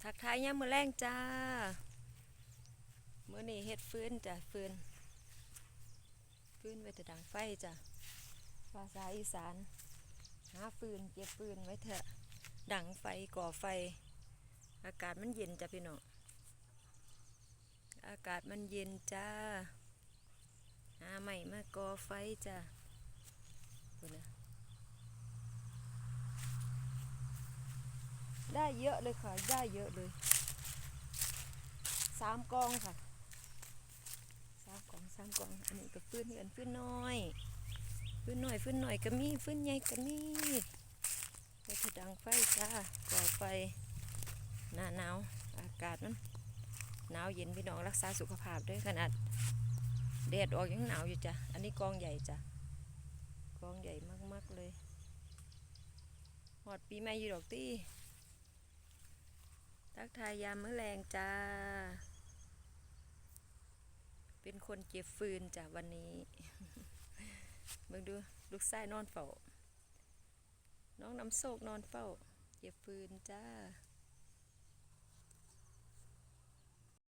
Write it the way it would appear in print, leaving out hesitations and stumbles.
ทักทายยามมื้อแรงจ้ามื้อนี้เฮ็ดฟืนจ้ะฟืนไว้แต่ดังไฟจ้ะภาษาอีสานหาฟืนเก็บฟืนไว้เถอะดังไฟก่อไฟอากาศมันเย็นจ้ะพี่น้องอากาศมันเย็นจ้าหาใหม่มาก่อไฟจ้ะพูดนะได้เยอะเลยค่ะได้เยอะเลย3 กองค่ะ3 กองอันนี้ก็ฟืนเหือนฟืนน้อยก็มีฟืนใหญ่ก็มีไปถดังไฟจ้าก่อไฟหน้าหนาวอากาศมันหนาวเย็นพี่น้องรักษาสุขภาพด้วยขนาดแดดออกยังหนาวอยู่จ้ะอันนี้กองใหญ่จ้ะกองใหญ่มากๆเลยหอดปีใหม่อยู่ดอกตี้ทักทายยามมื้อแรงจ้าเป็นคนเก็บฟืนจ้ะวันนี้เบิ่งดูลูกชายนอนเฝ้าน้องน้ำโศกนอนเฝ้าเก็บฟืนจ้า